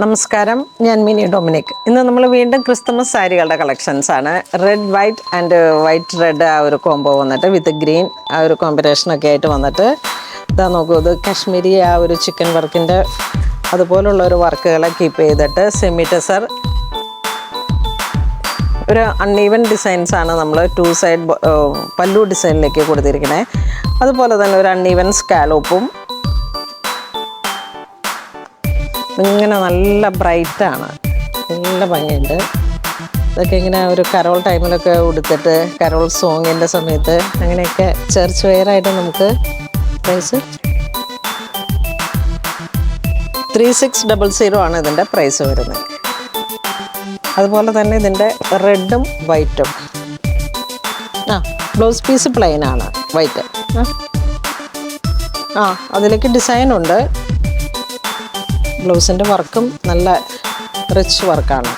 നമസ്കാരം, ഞാൻ mini Dominic. ഇന്ന് നമ്മൾ വീണ്ടും ക്രിസ്തുമസ് സാരികളുടെ കളക്ഷൻസ് ആണ്. Red white and white red ആ ഒരു കോംബോ വന്നിട്ട് വിത്ത് ഗ്രീൻ ആ ഒരു കോമ്പിനേഷനൊക്കെ ആയിട്ട് വന്നിട്ട് ഇതാ നോക്കൂ, ഇത് കാശ്മീരി ആ ഒരു ചിക്കൻ വർക്കിൻ്റെ അതുപോലുള്ള ഒരു വർക്കുകളെ കീപ്പ് ചെയ്തിട്ട് സെമി ടെസർ ഒരു അൺഈവൻ ഡിസൈൻസ് ആണ് നമ്മൾ 2 സൈഡ് പല്ലു ഡിസൈനിലേക്ക് കൊടുത്തിരിക്കുന്നത്. അതുപോലെ തന്നെ ഒരു അൺഈവൻ സ്കാലോപ്പും ഇങ്ങനെ നല്ല ബ്രൈറ്റാണ്, നല്ല ഭംഗിയുണ്ട്. ഇതൊക്കെ ഇങ്ങനെ ഒരു കരോൾ ടൈമിലൊക്കെ ഉടുത്തിട്ട് കരോൾ സോങ്ങിൻ്റെ സമയത്ത് അങ്ങനെയൊക്കെ ചർച്ച് വെയറായിട്ട് നമുക്ക് പ്രൈസ് 3600 ആണ് ഇതിൻ്റെ പ്രൈസ് വരുന്നത്. അതുപോലെ തന്നെ ഇതിൻ്റെ റെഡും വൈറ്റും ബ്ലൗസ് പീസ് പ്ലെയിൻ ആണ്, വൈറ്റ്. അതിലേക്ക് ഡിസൈനുണ്ട്. ബ്ലൗസിൻ്റെ വർക്കും നല്ല റിച്ച് വർക്കാണ്.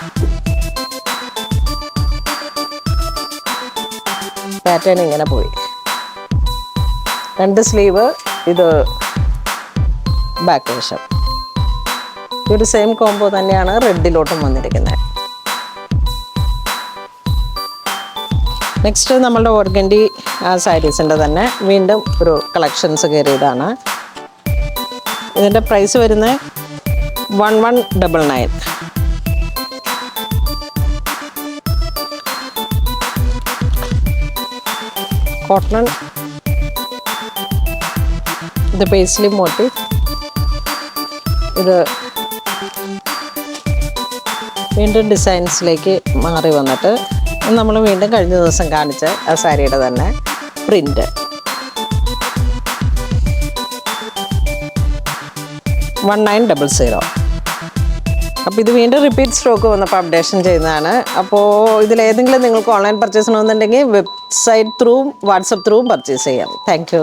പാറ്റേൺ ഇങ്ങനെ പോയി. 2 സ്ലീവ്, ഇത് ബാക്ക് വശം. ഒരു സെയിം കോംബോ തന്നെയാണ് റെഡിലോട്ടും വന്നിരിക്കുന്നത്. നെക്സ്റ്റ് നമ്മളുടെ ഓർഗൻഡി സാരീസിൻ്റെ തന്നെ വീണ്ടും ഒരു കളക്ഷൻസ് കയറിയതാണ്. ഇതിൻ്റെ പ്രൈസ് വരുന്നത് 1199. കോട്ടൺ, ഇത് പേസ്ലി മോട്ടീവ്, ഇത് വീണ്ടും ഡിസൈൻസിലേക്ക് മാറി വന്നിട്ട് നമ്മൾ വീണ്ടും കഴിഞ്ഞ ദിവസം കാണിച്ച ആ സാരിയുടെ തന്നെ പ്രിൻ്റ്. 1900. അപ്പോൾ ഇത് വീണ്ടും റിപ്പീറ്റ് സ്റ്റോക്ക് വന്നപ്പോൾ അപ്ഡേഷൻ ചെയ്യുന്നതാണ്. അപ്പോൾ ഇതിലേതെങ്കിലും നിങ്ങൾക്ക് ഓൺലൈൻ പർച്ചേസ് ചെയ്യണമെന്നുണ്ടെങ്കിൽ വെബ്സൈറ്റ് ത്രൂവും വാട്സപ്പ് ത്രൂവും പർച്ചേസ് ചെയ്യാം. Thank you.